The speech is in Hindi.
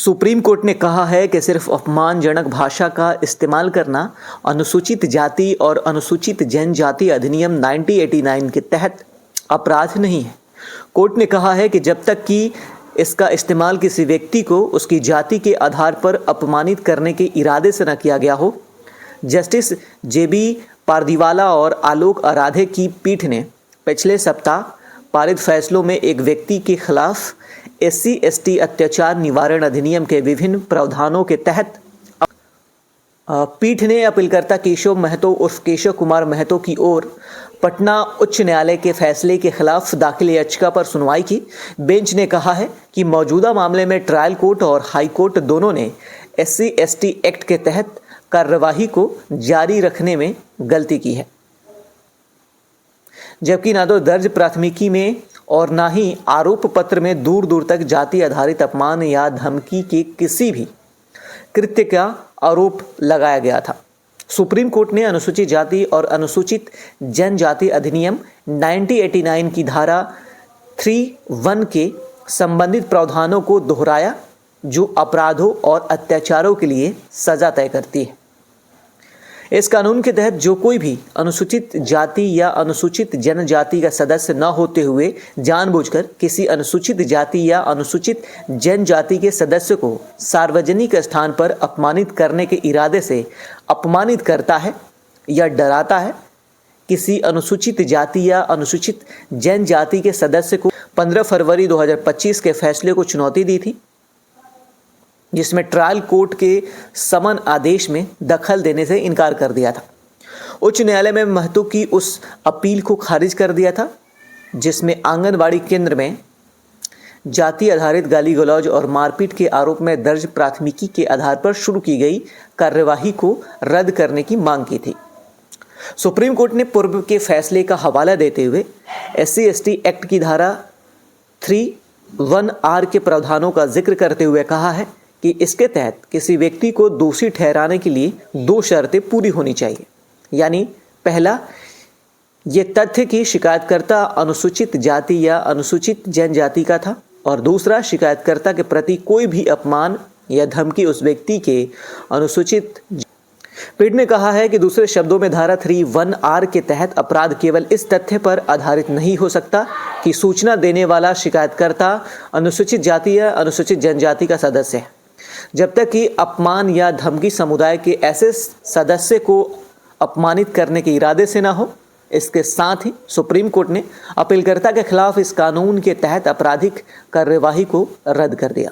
सुप्रीम कोर्ट ने कहा है कि सिर्फ अपमानजनक भाषा का इस्तेमाल करना अनुसूचित जाति और अनुसूचित जनजाति अधिनियम 1989 के तहत अपराध नहीं है। कोर्ट ने कहा है कि जब तक कि इसका इस्तेमाल किसी व्यक्ति को उसकी जाति के आधार पर अपमानित करने के इरादे से न किया गया हो। जस्टिस जेबी पारदीवाला और आलोक आराधे की पीठ ने पिछले सप्ताह पारित फैसलों में एक व्यक्ति के खिलाफ SC/ST अत्याचार निवारण अधिनियम के विभिन्न प्रावधानों के तहत पीठ ने अपीलकर्ता केशव महतो उर्फ केशव कुमार महतो की ओर पटना उच्च न्यायालय के फैसले के खिलाफ दाखिल याचिका पर सुनवाई की। बेंच ने कहा है कि मौजूदा मामले में ट्रायल कोर्ट और हाई कोर्ट दोनों ने SC/ST एक्ट के तहत कार्यवाही को जारी रखने में गलती की है, जबकि ना तो दर्ज प्राथमिकी में और ना ही आरोप पत्र में दूर दूर तक जाति आधारित अपमान या धमकी के किसी भी कृत्य का आरोप लगाया गया था। सुप्रीम कोर्ट ने अनुसूचित जाति और अनुसूचित जनजाति अधिनियम 1989 की धारा 3(1) के संबंधित प्रावधानों को दोहराया, जो अपराधों और अत्याचारों के लिए सजा तय करती है। इस कानून के तहत जो कोई भी अनुसूचित जाति या अनुसूचित जनजाति का सदस्य न होते हुए जानबूझकर किसी अनुसूचित जाति या अनुसूचित जनजाति के सदस्य को सार्वजनिक स्थान पर अपमानित करने के इरादे से अपमानित करता है या डराता है, किसी अनुसूचित जाति या अनुसूचित जनजाति के सदस्य को 15 फरवरी 2025 के फैसले को चुनौती दी थी, जिसमें ट्रायल कोर्ट के समन आदेश में दखल देने से इनकार कर दिया था। उच्च न्यायालय में महतो की उस अपील को खारिज कर दिया था, जिसमें आंगनबाड़ी केंद्र में जाति आधारित गाली गलौज और मारपीट के आरोप में दर्ज प्राथमिकी के आधार पर शुरू की गई कार्यवाही को रद्द करने की मांग की थी। सुप्रीम कोर्ट ने पूर्व के फैसले का हवाला देते हुए SC/ST एक्ट की धारा 3(1)R के प्रावधानों का जिक्र करते हुए कहा है कि इसके तहत किसी व्यक्ति को दोषी ठहराने के लिए 2 शर्तें पूरी होनी चाहिए। यानी पहला, ये तथ्य कि शिकायतकर्ता अनुसूचित जाति या अनुसूचित जनजाति का था, और दूसरा, शिकायतकर्ता के प्रति कोई भी अपमान या धमकी उस व्यक्ति के अनुसूचित। पीठ ने कहा है कि दूसरे शब्दों में धारा 3(1)R के तहत अपराध केवल इस तथ्य पर आधारित नहीं हो सकता कि सूचना देने वाला शिकायतकर्ता अनुसूचित जाति या अनुसूचित जनजाति का सदस्य है, जब तक कि अपमान या धमकी समुदाय के ऐसे सदस्य को अपमानित करने के इरादे से ना हो। इसके साथ ही सुप्रीम कोर्ट ने अपीलकर्ता के खिलाफ इस कानून के तहत आपराधिक कार्यवाही को रद्द कर दिया।